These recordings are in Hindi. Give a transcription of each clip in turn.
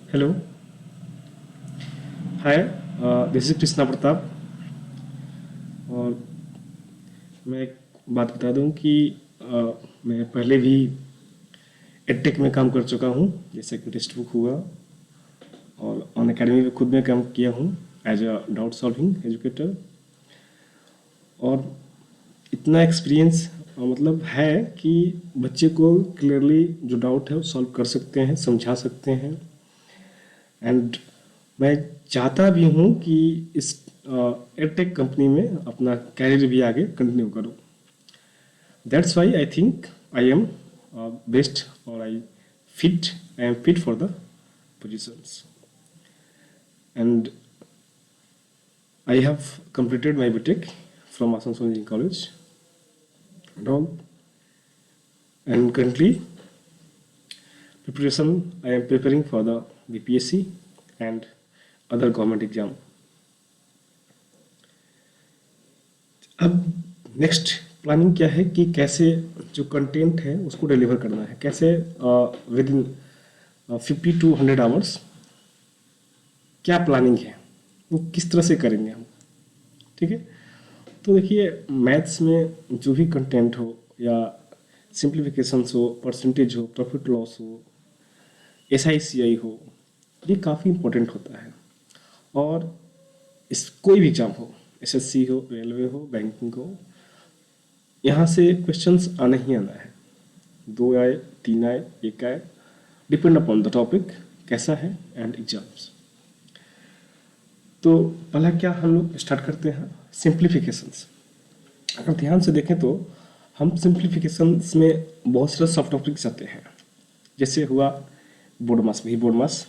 Hello. Hi. This is Krishna Pratap. और मैं एक बात बता दूं कि मैं पहले भी एडटेक में काम कर चुका हूं, जैसे कि टेक्स्ट बुक हुआ, और ऑन अकेडमी में खुद में काम किया हूं as a doubt solving educator. और इतना एक्सपीरियंस मतलब है कि बच्चे को क्लियरली जो डाउट है वो सॉल्व कर सकते हैं, समझा सकते हैं। एंड मैं चाहता भी हूँ कि इस एडटेक कंपनी में अपना कैरियर भी आगे कंटिन्यू करूँ। That's why I think I am best, और I am fit for the positions. And I have completed my BTech from Asansol Engineering College and all. And currently, I am preparing for the BPSC and other government exam. अब नेक्स्ट प्लानिंग क्या है कि कैसे जो कंटेंट है उसको डिलीवर करना है, कैसे विद इन 50 to 100 आवर्स क्या प्लानिंग है, वो किस तरह से करेंगे हम। ठीक है। तो देखिए, मैथ्स में जो भी कंटेंट हो, या सिंप्लीफिकेशंस हो, परसेंटेज हो, प्रॉफिट लॉस हो, SICI हो, ये काफ़ी इंपॉर्टेंट होता है। और इस कोई भी एग्जाम हो, SSC हो, रेलवे हो, बैंकिंग हो, यहाँ से क्वेश्चंस आना ही आना है। 2 आए, 3 आए, 1 आए, डिपेंड अपॉन द टॉपिक कैसा है एंड एग्जाम्स। तो पहला क्या हम लोग स्टार्ट करते हैं, सिंप्लीफिकेशंस। अगर ध्यान से देखें तो हम सिंप्लीफिकेशंस में बहुत सारे सब टॉपिक्स आते हैं। जैसे हुआ बोर्ड मास, वही बोर्ड मास,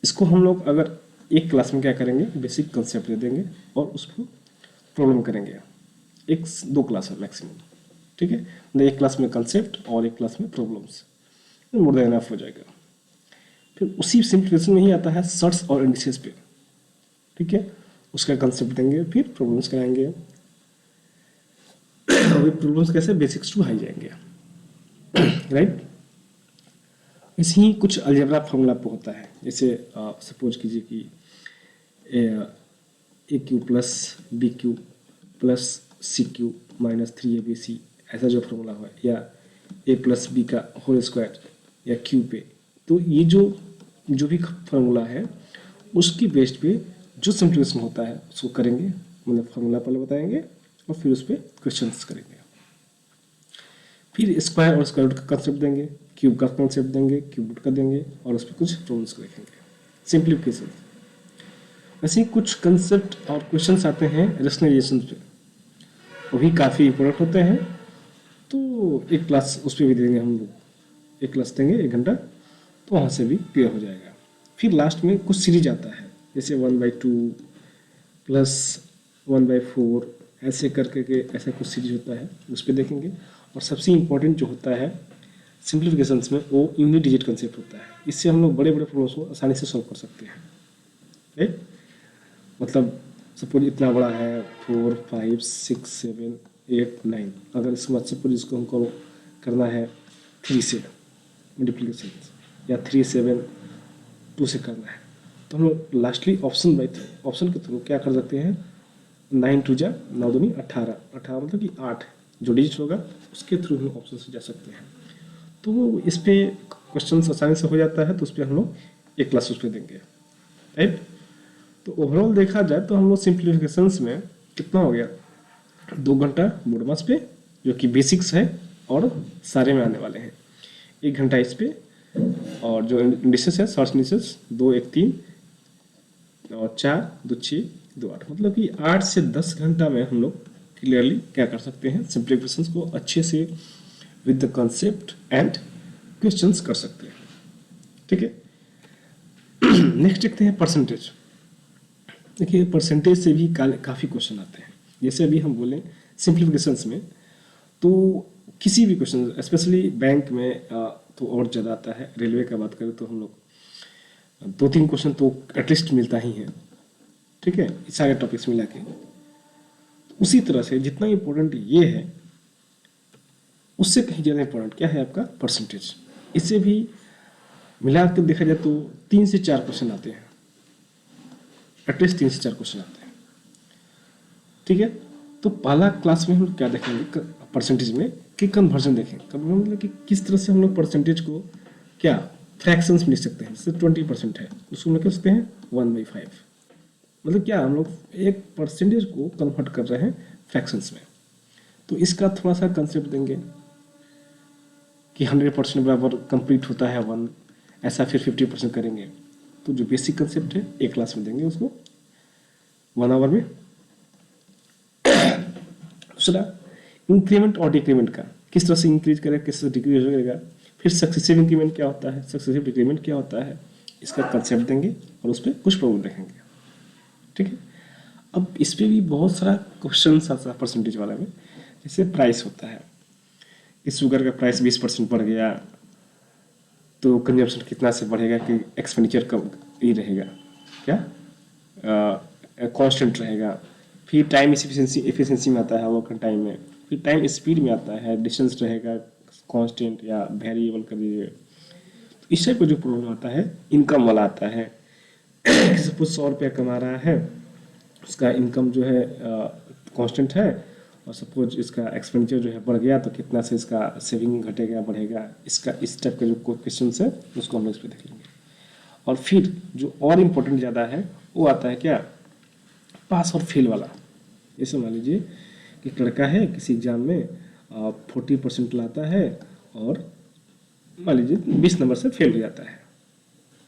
इसको हम लोग अगर एक क्लास में क्या करेंगे, बेसिक कंसेप्ट दे देंगे और उसको प्रॉब्लम करेंगे। एक 2 क्लास है मैक्सिमम। ठीक है, मतलब एक क्लास में कंसेप्ट और एक क्लास में प्रॉब्लम्स, मोर देन एनफ हो जाएगा। फिर उसी सिंप्लीफिकेशन में ही आता है सर्ट्स और इंडिसेस पे। ठीक है, उसका कंसेप्ट देंगे, फिर प्रॉब्लम्स कराएंगे। और प्रॉब्लम्स कैसे, बेसिक्स टू हाई जाएंगे, राइट। ऐसे ही कुछ अलजेब्रा फॉर्मूला पे होता है। जैसे सपोज कीजिए कि AQ plus BQ plus CQ minus 3ABC, ऐसा जो फॉर्मूला है, या A प्लस B का होल स्क्वायर या Q पे। तो ये जो जो भी फॉर्मूला है उसकी बेस्ड पे जो सिंप्लीफिकेशन होता है उसको करेंगे, मतलब फॉर्मूला पहले बताएंगे और फिर उस पर क्वेश्चंस करेंगे। फिर स्क्वायर और स्क्वायर रूट का कंसेप्ट देंगे, क्यूब का कंसेप्ट देंगे, क्यूब रूट का देंगे, और उस पर कुछ प्रॉब्लम्स लिखेंगे, सिंप्लीफिकेशन। ऐसे ही कुछ कंसेप्ट और क्वेश्चंस आते हैं रेशनलाइजेशन पे, वो भी काफ़ी इंपॉर्टेंट होते हैं। तो एक क्लास उस पर भी देंगे हम लोग, एक क्लास देंगे 1 घंटा, तो वहाँ से भी क्लियर हो जाएगा। फिर लास्ट में कुछ सीरीज आता है, जैसे 1/2 प्लस 1/4, ऐसे करके के ऐसा कुछ सीरीज होता है, उस पर देखेंगे। और सबसे इम्पोर्टेंट जो होता है सिंप्लीफिकेशंस में, वो यूनिट डिजिट कंसेप्ट होता है। इससे हम लोग बड़े बड़े प्रॉब्लम्स को आसानी से सॉल्व कर सकते हैं, राइट। मतलब सपोज इतना बड़ा है, 4 5 6 7 8 9, अगर इसको सपोज इसको हमको करना है 3 से मल्टीप्लीकेशन, या 3 7 2 से करना है, तो हम लोग लास्टली ऑप्शन के थ्रू क्या कर सकते हैं, 9 2 जा 9 दूनी 18, 18 मतलब कि 8 जो डिजिट होगा उसके थ्रू हम ऑप्शन से जा सकते हैं। तो इस पे क्वेश्चन आसानी से हो जाता है, तो उस पर हम लोग एक क्लास उस पर देंगे, राइट। तो ओवरऑल देखा जाए तो हम लोग सिंप्लीफिकेशंस में कितना हो गया, 2 घंटा बोर्ड मास पे जो कि बेसिक्स है और सारे में आने वाले हैं, 1 घंटा इस पे, और जो इंडिसेस है सर्च इंडिसेस 2 1 3 और 4 2 6 2 8, मतलब कि 8 से 10 घंटा में हम लोग क्लियरली क्या कर सकते हैं, सिंप्लीफिकेशंस को अच्छे से with the concept and questions कर सकते हैं। ठीक है। नेक्स्ट देखते हैं परसेंटेज। देखिए, परसेंटेज से भी काफ़ी क्वेश्चन आते हैं। जैसे अभी हम बोलें सिंप्लीफिकेशंस में, तो किसी भी क्वेश्चन, स्पेशली बैंक में तो और ज़्यादा आता है। रेलवे का बात करें तो हम लोग 2-3 क्वेश्चन तो एटलीस्ट मिलता ही है। ठीक है, सारे टॉपिक्स मिला के। उसी तरह से जितना इम्पोर्टेंट ये है, उससे कहीं ज़्यादा इम्पोर्टेंट क्या है आपका परसेंटेज। इससे भी मिला के देखा जाए तो 3 से 4 क्वेश्चन आते हैं, एटलीस्ट 3 से 4 क्वेश्चन आते हैं। ठीक है, तो पहला क्लास में हम लोग क्या देखेंगे परसेंटेज में कि कन्वर्जन देखें। कन्वर्जन मतलब कि किस तरह से हम लोग परसेंटेज को क्या फ्रैक्शंस में लिख सकते हैं। जैसे 20% है, उसको हम लोग लिख सकते हैं 1/5। मतलब क्या हम लोग एक परसेंटेज को कन्वर्ट कर रहे हैं फ्रैक्शंस में। तो इसका थोड़ा सा कंसेप्ट देंगे कि 100% बराबर कंप्लीट होता है 1, ऐसा फिर 50% करेंगे। तो जो बेसिक कंसेप्ट है एक क्लास में देंगे उसको 1 आवर में। दूसरा इंक्रीमेंट और डिक्रीमेंट का, किस तरह से इंक्रीज करेगा, किस तरह से डिक्रीज करेगा। फिर सक्सेसिव इंक्रीमेंट क्या होता है, सक्सेसिव डिक्रीमेंट क्या होता है, इसका कंसेप्ट देंगे और उस पर कुछ प्रॉब्लम देखेंगे। ठीक है, अब इस पर भी बहुत सारा क्वेश्चन आता है परसेंटेज वाला में। जैसे प्राइस होता है कि शुगर का प्राइस 20% बढ़ गया तो कंजम्पशन कितना से बढ़ेगा, कि एक्सपेंडिचर कम ही रहेगा, क्या कांस्टेंट रहेगा। फिर टाइम एफिशिएंसी में आता है वर्क टाइम में। फिर टाइम स्पीड में आता है, डिस्टेंस रहेगा कांस्टेंट या वेरिएबल कर दीजिए। तो इस टाइप का जो प्रॉब्लम आता है इनकम वाला आता है। सपोज 100 रुपया कमा रहा है, उसका इनकम जो है कांस्टेंट है, और सपोज इसका एक्सपेंडिचर जो है बढ़ गया तो कितना से इसका सेविंग घटेगा बढ़ेगा। इसका इस टाइप का जो क्वेश्चन है उसको हम लोग इस पर देख लेंगे। और फिर जो और इम्पोर्टेंट ज़्यादा है वो आता है क्या, पास और फेल वाला। जैसे मान लीजिए कि एक लड़का है किसी एग्जाम में 40% लाता है और मान लीजिए 20 नंबर से फेल हो जाता है।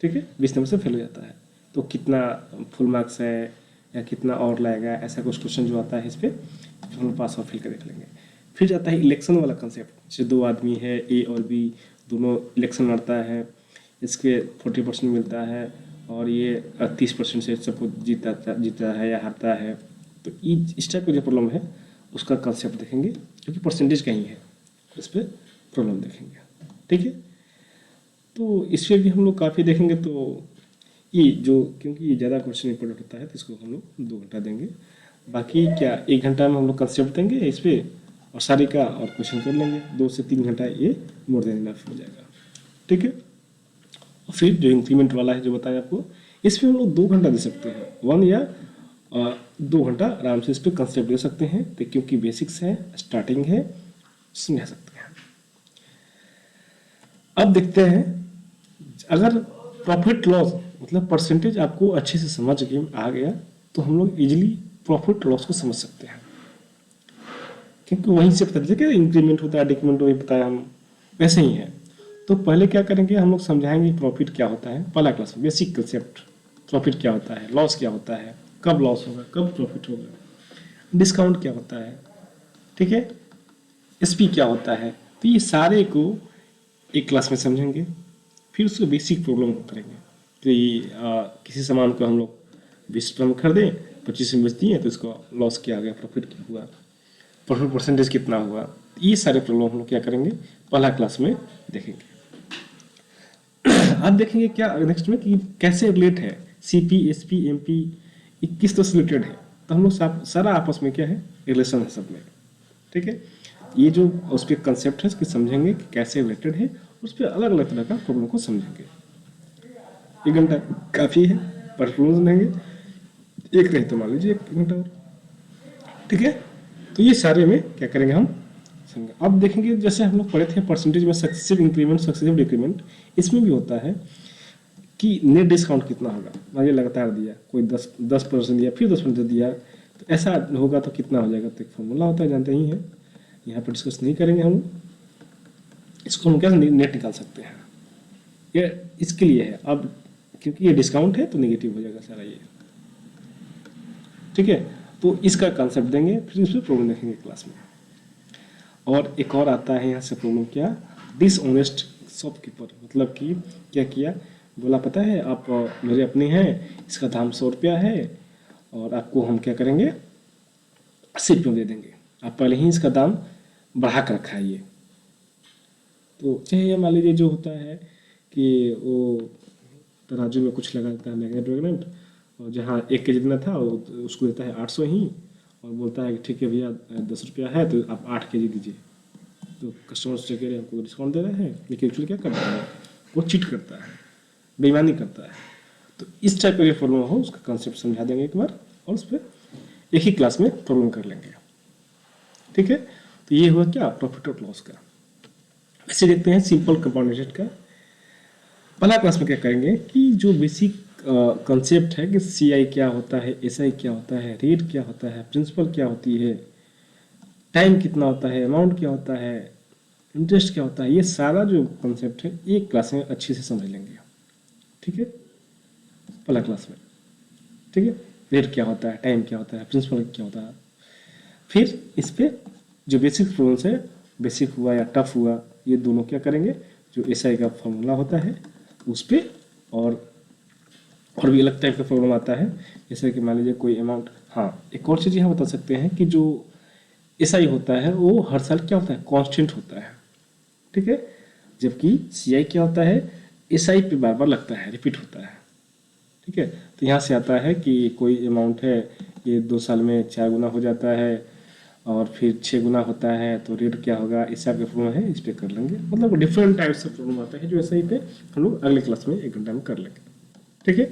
ठीक है, 20 नंबर से फेल हो जाता है तो कितना फुल मार्क्स है या कितना और लाएगा, ऐसा कुछ क्वेश्चन जो आता है इस पर हम लोग पास और फेल का देख लेंगे। फिर जाता है इलेक्शन वाला कंसेप्ट। जैसे 2 आदमी है, ए और बी, दोनों इलेक्शन लड़ता है, इसके 40% मिलता है और ये 30% से सपोज जीता है या हारता है। तो इस टाइप का जो प्रॉब्लम है उसका कंसेप्ट देखेंगे, क्योंकि परसेंटेज का ही है, इस पर प्रॉब्लम देखेंगे। ठीक है, तो इस पर भी हम लोग काफ़ी देखेंगे। तो ये जो, क्योंकि ये ज़्यादा क्वेश्चन इंपॉर्टेंट होता है तो इसको हम लोग 2 घंटा देंगे। बाकी क्या 1 घंटा में हम लोग कंसेप्ट देंगे इस पर और सारी का और क्वेश्चन कर लेंगे। 2 से 3 घंटा ये मोर देन इनफ हो जाएगा। ठीक है, और फिर जो इंक्रीमेंट वाला है जो बताया आपको, इस पर हम लोग 2 घंटा दे सकते हैं, 1 या 2 घंटा आराम से इस पर कंसेप्ट दे सकते हैं। तो क्योंकि बेसिक्स है, स्टार्टिंग है, समझा सकते हैं। अब देखते हैं अगर प्रॉफिट लॉस मतलब परसेंटेज आपको अच्छे से समझ आ गया तो हम लोग इजीली प्रॉफिट लॉस को समझ सकते हैं, क्योंकि वहीं से पता चलता है कि इंक्रीमेंट होता है डिक्रीमेंट वही बताया हम, वैसे ही है। तो पहले क्या करेंगे, हम लोग समझाएंगे प्रॉफिट क्या होता है पहला क्लास में, बेसिक कंसेप्ट। प्रॉफिट क्या होता है, लॉस क्या होता है, कब लॉस होगा कब प्रॉफिट होगा, डिस्काउंट क्या होता है, ठीक है, एसपी क्या होता है। तो ये सारे को एक क्लास में समझेंगे। फिर उसको बेसिक प्रॉब्लम करेंगे कि किसी सामान को हम लोग 20 रुपये में खरीदें, 25 में बेच दिए तो इसको लॉस क्या आ गया, प्रॉफिट क्या हुआ, प्रॉफिट परसेंटेज कितना हुआ। ये सारे प्रॉब्लम हम लोग क्या करेंगे पहला क्लास में देखेंगे। अब देखेंगे क्या नेक्स्ट में कि कैसे रिलेट है सीपी, एसपी, एमपी, किस तरह से रिलेटेड है। तो हम लोग सारा आपस में क्या है रिलेशन है सब में। ठीक है, ये जो उस पर कंसेप्ट है उसकी समझेंगे कि कैसे रिलेटेड है, उस पर अलग अलग तरह का प्रॉब्लम को समझेंगे। 1 घंटा काफ़ी है पर प्रॉब्लम समझेंगे, एक रहे तो मान लीजिए 1 घंटा और। ठीक है, तो ये सारे में क्या करेंगे हम समझेंगे। अब देखेंगे जैसे हम लोग पढ़े थे परसेंटेज में सक्सेसिव इंक्रीमेंट, सक्सेसिव डिक्रीमेंट, इसमें भी होता है कि नेट डिस्काउंट कितना होगा। मान लीजिए लगातार दिया, कोई 10% दिया, फिर 10% दिया, तो ऐसा होगा तो कितना हो जाएगा। तो एक फॉर्मूला होता है, जानते ही हैं, यहाँ पर डिस्कस नहीं करेंगे हम। इसको हम क्या नेट निकाल सकते हैं, ये इसके लिए है। अब क्योंकि ये डिस्काउंट है तो नेगेटिव हो जाएगा सारा ये। ठीक है, तो इसका कंसेप्ट देंगे, फिर इस पर प्रॉब्लम देखेंगे क्लास में। और एक और आता है यहाँ से प्रॉब्लम, क्या डिसऑनेस्ट शॉपकीपर, मतलब कि क्या किया, बोला पता है आप मेरे अपने हैं, इसका दाम 100 रुपया है और आपको हम क्या करेंगे 80 रुपये दे देंगे, आप पहले ही इसका दाम बढ़ा कर रखा है ये। तो चाहे मान लीजिए जो होता है कि वो तराजू में कुछ लगा देता है मैग्नेट वैग्नेट, और जहाँ 1 केजी देना था उसको देता है 800 ही, और बोलता है कि ठीक है भैया 10 रुपया है तो आप 8 केजी दीजिए। तो कस्टमर से कह रहे हैं हमको डिस्काउंट दे रहे हैं, लेकिन एक्चुअली क्या करता है वो चीट करता है। बेईमानी करता है। तो इस टाइप का जो प्रॉब्लम हो उसका कंसेप्ट समझा देंगे एक बार, और उस पर एक ही क्लास में प्रॉब्लम कर लेंगे। ठीक है, तो ये हुआ क्या, प्रॉफिट और लॉस का। वैसे देखते हैं सिंपल कंपाउंडेशन का। पहला क्लास में क्या करेंगे कि जो बेसिक कंसेप्ट है कि सी आई क्या होता है, एस आई क्या होता है, रेट क्या होता है, प्रिंसिपल क्या होती है, टाइम कितना होता है, अमाउंट क्या होता है, इंटरेस्ट क्या होता है, ये सारा जो कंसेप्ट है एक क्लास में अच्छे से समझ लेंगे। ठीक है, पहला क्लास में। ठीक है, रेट क्या होता है, टाइम क्या होता है, प्रिंसिपल क्या होता है। फिर इस पे जो बेसिक प्रॉब्लम्स है, बेसिक हुआ या टफ हुआ, ये दोनों क्या करेंगे, जो एस आई का फॉर्मूला होता है उस पर, और भी अलग टाइप का प्रॉब्लम आता है, जैसे कि मान लीजिए कोई अमाउंट। हाँ, एक और चीज़ यहाँ बता सकते हैं कि जो एस आई होता है वो हर साल क्या होता है, कांस्टेंट होता है। ठीक है, जबकि सी आई क्या होता है, एस आई पे बार बार लगता है, रिपीट होता है। ठीक है, तो यहाँ से आता है कि कोई अमाउंट है, ये 2 साल में 4 गुना हो जाता है, और फिर 6 गुना होता है, तो रेट क्या होगा, इस टाइप का प्रॉब्लम है, इस पर कर लेंगे। मतलब डिफरेंट टाइप से प्रॉब्लम आता है जो एस आई पे हम लोग अगले क्लास में 1 घंटा में कर लेंगे। ठीक है,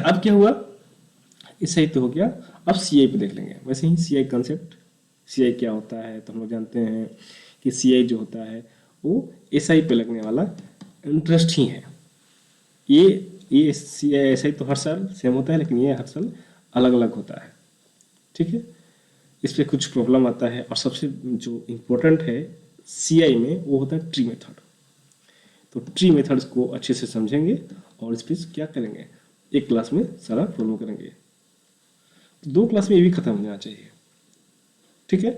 अब क्या हुआ, एस आई तो हो गया, अब सी आई पे देख लेंगे। वैसे ही सी आई कंसेप्ट, सी आई क्या होता है, तो हम लोग जानते हैं कि सी आई जो होता है वो एस आई पे लगने वाला इंटरेस्ट ही है। ये सी आई एस आई तो हर साल सेम होता है, लेकिन ये हर साल अलग अलग होता है। ठीक है, इस पर कुछ प्रॉब्लम आता है, और सबसे जो इम्पोर्टेंट है सी आई में वो होता है ट्री मेथड। तो ट्री मेथड्स को अच्छे से समझेंगे, और इस पर क्या करेंगे, एक क्लास में सारा प्रॉब्लम करेंगे। 2 क्लास में ये भी खत्म हो जाना चाहिए। ठीक है,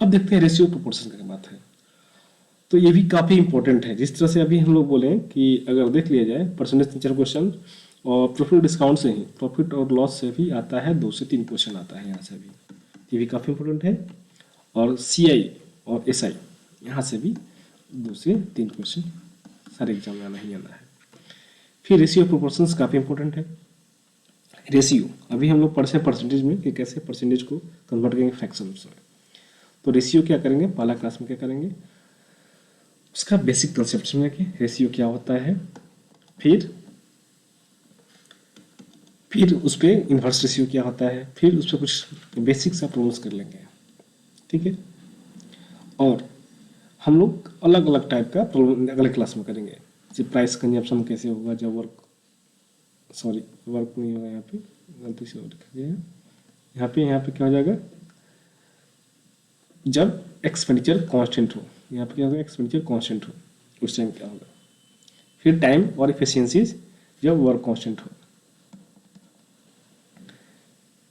अब देखते हैं रेशियो प्रोपोर्शन का बात है। तो ये भी काफ़ी इंपॉर्टेंट है। जिस तरह से अभी हम लोग बोले कि अगर देख लिया जाए परसेंटेज नेचर क्वेश्चन और प्रॉफिट डिस्काउंट से ही, प्रॉफिट और लॉस से भी आता है, 2 से 3 क्वेश्चन आता है यहाँ से भी, ये भी काफ़ी इंपॉर्टेंट है। और सी आई और एस आई यहाँ से भी 2 से 3 क्वेश्चन सारे एग्जाम में आना ही आना है। फिर रेशियो प्रोपोर्शंस काफ़ी इंपॉर्टेंट है। रेशियो अभी हम लोग पढ़ते हैं परसेंटेज में कि कैसे परसेंटेज को कन्वर्ट करेंगे फ्रैक्शंस में। तो रेशियो क्या करेंगे, पहला क्लास में क्या करेंगे, उसका बेसिक कंसेप्ट समझेंगे, रेशियो क्या होता है। फिर उस पर इन्वर्स रेशियो क्या होता है, फिर उस पर कुछ बेसिक सा प्रॉब्लम्स कर लेंगे। ठीक है, और हम लोग अलग अलग टाइप का प्रॉब्लम अगले क्लास में करेंगे। जैसे प्राइस कंजप्शन कैसे होगा जब वर्क नहीं होगा, यहाँ पे गलती से लिखा गया है, यहाँ पे क्या हो जाएगा, जब एक्सपेंडिचर कांस्टेंट हो, यहाँ पे क्या होगा, एक्सपेंडिचर कांस्टेंट हो, उस टाइम क्या होगा। फिर टाइम और इफिशियंसीज जब वर्क कांस्टेंट हो,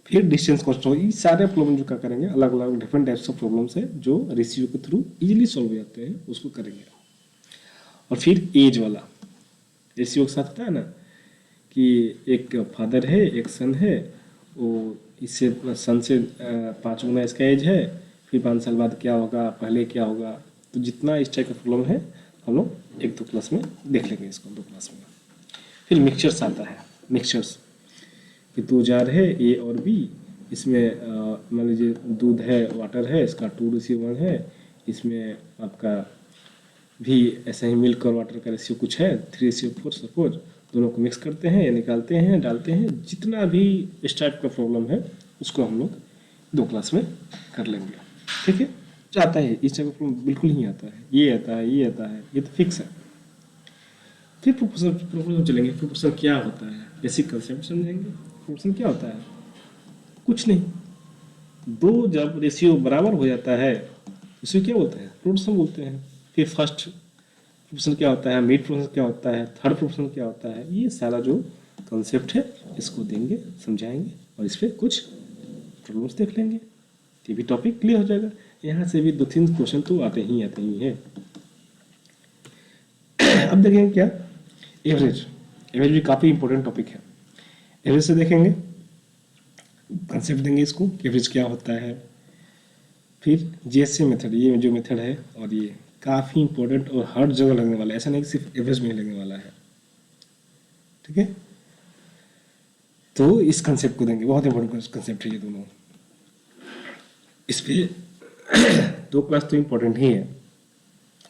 फिर डिस्टेंस कांस्टेंट हो। ये सारे प्रॉब्लम जो क्या करेंगे, अलग अलग डिफरेंट टाइप्स ऑफ प्रॉब्लम्स है जो रेशियो के थ्रू इजीली सॉल्व हो जाते हैं, उसको करेंगे। और फिर एज वाला रेशियो के साथ होता है ना कि एक फादर है, एक सन है, वो इससे सन से 5 गुना इसका एज है, फिर 5 साल बाद क्या होगा, पहले क्या होगा। तो जितना इस टाइप का प्रॉब्लम है हम लोग 1-2 क्लास में देख लेंगे इसको, 2 क्लास में। फिर मिक्सचर्स आता है, मिक्सचर्स कि 2 जार है ए और बी, इसमें मान लीजिए दूध है, वाटर है, इसका 2:1 है, इसमें आपका भी ऐसा ही मिल्क और वाटर का रेशियो कुछ है 3:4 सपोज। दोनों को मिक्स करते हैं या निकालते हैं, डालते हैं, जितना भी इस टाइप का प्रॉब्लम है उसको हम लोग 2 क्लास में कर लेंगे। ठीक है, जो आता है इस टाइप का प्रॉब्लम बिल्कुल ही आता है, ये आता है, ये आता है, ये तो फिक्स है। फिर प्रोपोर्शन चलेंगे। प्रोपोर्शन क्या होता है, बेसिक कंसेप्ट समझेंगे। प्रोपोर्शन क्या होता है, कुछ नहीं, 2 जब रेशियो बराबर हो जाता है उसे क्या बोलते हैं, प्रोपोर्शन बोलते हैं। फिर फर्स्ट प्रोपोर्शन क्या होता है, मिड प्रोपोर्शन क्या होता है, थर्ड प्रोपोर्शन क्या होता है, ये सारा जो कंसेप्ट है इसको देंगे, समझाएंगे, और इस पर कुछ प्रॉब्लम्स देख लेंगे, ये भी टॉपिक क्लियर हो जाएगा। यहाँ से भी 2-3 क्वेश्चन तो आते ही हैं। अब देखेंगे क्या, एवरेज। एवरेज भी काफ़ी इंपॉर्टेंट टॉपिक है। एवरेज से देखेंगे, कंसेप्ट देंगे इसको, एवरेज क्या होता है। फिर जीएससी मेथड, ये जो मेथड है, और ये काफ़ी इंपॉर्टेंट और हर जगह लगने वाला है, ऐसा नहीं कि सिर्फ एवरेज में ही लगने वाला है। ठीक है, तो इस कंसेप्ट को देंगे, बहुत इंपॉर्टेंट कंसेप्ट है ये दोनों। इस पर 2 क्लास तो इंपॉर्टेंट ही है,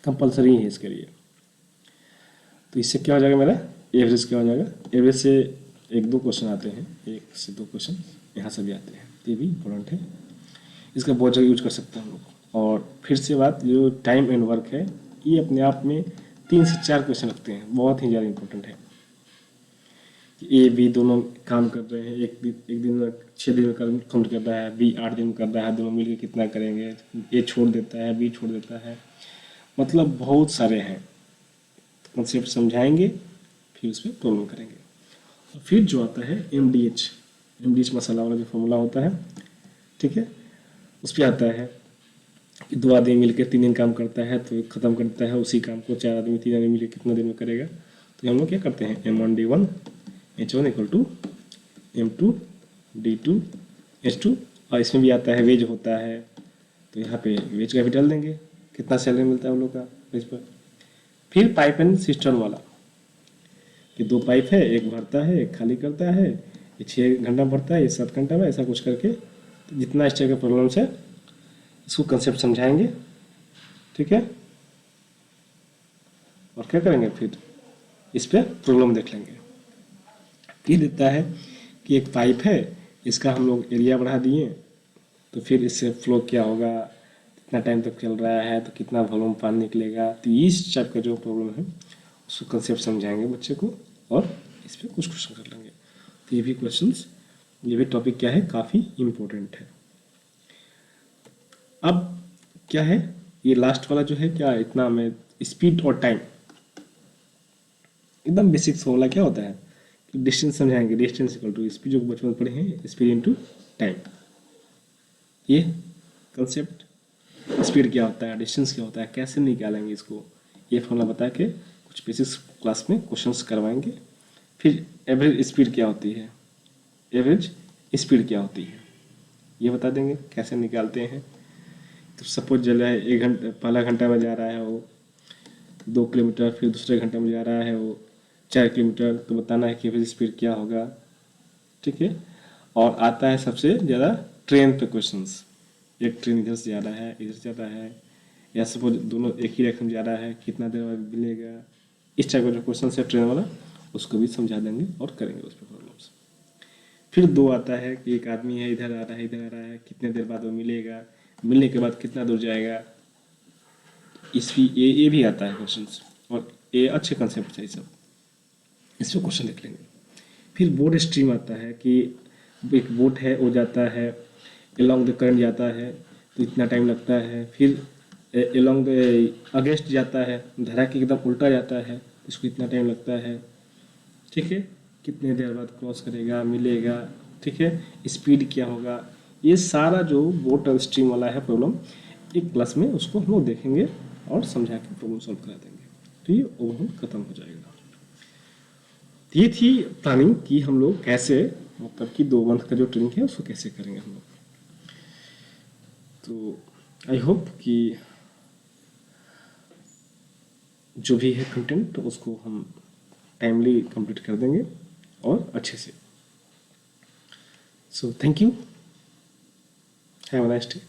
कंपलसरी है इसके लिए। तो इससे क्या हो जाएगा मेरा एवरेज क्या हो जाएगा, एवरेज से एक दो क्वेश्चन आते हैं, एक से दो क्वेश्चन यहाँ से भी आते हैं, तो ये भी इम्पोर्टेंट है, इसका बहुत जगह यूज कर सकते हैं हम लोग। और फिर से बात जो टाइम एंड वर्क है, ये अपने आप में 3 से 4 क्वेश्चन रखते हैं, बहुत ही ज़्यादा इंपॉर्टेंट है। ए बी दोनों काम कर रहे हैं, एक दिन में 6 दिन में कंप्लीट कर रहा है, बी 8 दिन में कर रहा है, दोनों मिलकर कितना करेंगे, ए छोड़ देता है, बी छोड़ देता है, मतलब बहुत सारे हैं। कॉन्सेप्ट समझाएंगे, फिर उस पर प्रॉब्लम करेंगे। और फिर जो आता है एम डी एच मसाला वाला जो फॉर्मूला होता है, ठीक है, उस पर आता है कि 2 आदमी मिलकर 3 दिन काम करता है तो ख़त्म करता है उसी काम को 4 आदमी 3 आदमी मिलकर कितना दिन में करेगा। तो हम लोग क्या करते हैं, M1D1 H1 equal to M2D2 H2, और इसमें भी आता है वेज होता है, तो यहाँ पे वेज का भी डाल देंगे, कितना सैलरी मिलता है उन लोग का वेज पर। फिर पाइप एंड सिस्टम वाला कि 2 पाइप है, एक भरता है एक खाली करता है, ये 6 घंटा भरता है, ये 7 घंटा में, ऐसा कुछ करके। तो जितना इस टाइप का प्रॉब्लम्स है इसको कंसेप्ट समझाएंगे, ठीक है, और क्या करेंगे फिर इस पर प्रॉब्लम देख लेंगे। फिर देता है कि एक पाइप है, इसका हम लोग एरिया बढ़ा दिए, तो फिर इससे फ्लो क्या होगा, कितना टाइम तक चल रहा है, तो कितना वॉल्यूम पानी निकलेगा। तो इस टाइप का जो प्रॉब्लम है उसको कंसेप्ट समझाएंगे बच्चे को, और इस पर कुछ क्वेश्चन कर लेंगे। तो ये भी क्वेश्चंस, ये भी टॉपिक क्या है, काफ़ी इम्पोर्टेंट है। अब क्या है, ये लास्ट वाला जो है क्या, इतना में स्पीड और टाइम, एकदम बेसिक फॉर्मूला क्या होता है कि डिस्टेंस समझाएंगे, डिस्टेंस इक्वल टू स्पीड, जो बचपन में पढ़े हैं, स्पीड इनटू टाइम। ये कंसेप्ट, स्पीड क्या होता है, डिस्टेंस क्या होता है, कैसे निकालेंगे इसको, ये फॉर्मूला बता के कुछ बेसिक्स क्लास में क्वेश्चंस करवाएंगे। फिर एवरेज स्पीड क्या होती है, एवरेज स्पीड क्या होती है, ये बता देंगे कैसे निकालते हैं। तो सपोज चल रहा है 1 घंटा, पहला घंटा में जा रहा है वो 2 किलोमीटर, फिर दूसरे घंटे में जा रहा है वो 4 किलोमीटर, तो बताना है कि एवरेज स्पीड क्या होगा, ठीक है। और आता है सबसे ज़्यादा ट्रेन पे क्वेश्चंस, एक ट्रेन इधर से जा रहा है इधर से जा रहा है, या सपोज दोनों एक ही डायरेक्शन में जा रहा है, कितना देर बाद मिलेगा, इस टाइप का जो क्वेश्चन है ट्रेन वाला, उसको भी समझा देंगे और करेंगे उस पर प्रॉब्लम्स। फिर 2 आता है कि एक आदमी है, इधर आ रहा है इधर आ रहा है, कितने देर बाद वो मिलेगा, मिलने के बाद कितना दूर जाएगा, ये भी आता है क्वेश्चंस, और ये अच्छे कंसेप्ट है ये सब, इस पर क्वेश्चन देख लेंगे। फिर बोट स्ट्रीम आता है कि एक बोट है वो जाता है एलोंग द करंट जाता है, तो इतना टाइम लगता है। फिर एलोंग द अगेंस्ट जाता है, धारा के एकदम उल्टा जाता है, इसको इतना टाइम लगता है, ठीक है, कितने देर बाद क्रॉस करेगा, मिलेगा, ठीक है, स्पीड क्या होगा। ये सारा जो बोट और स्ट्रीम वाला है प्रॉब्लम, एक क्लास में उसको हम लोग देखेंगे और समझा के प्रॉब्लम सॉल्व करा देंगे, तो ये ओवरऑल खत्म हो जाएगा। ये थी प्लानिंग कि हम लोग कैसे, मतलब कि 2 मंथ का जो ट्रेनिंग है उसको कैसे करेंगे हम लोग। तो आई होप कि जो भी है कंटेंट उसको हम टाइमली कंप्लीट कर देंगे और अच्छे से। So thank you, have a nice day.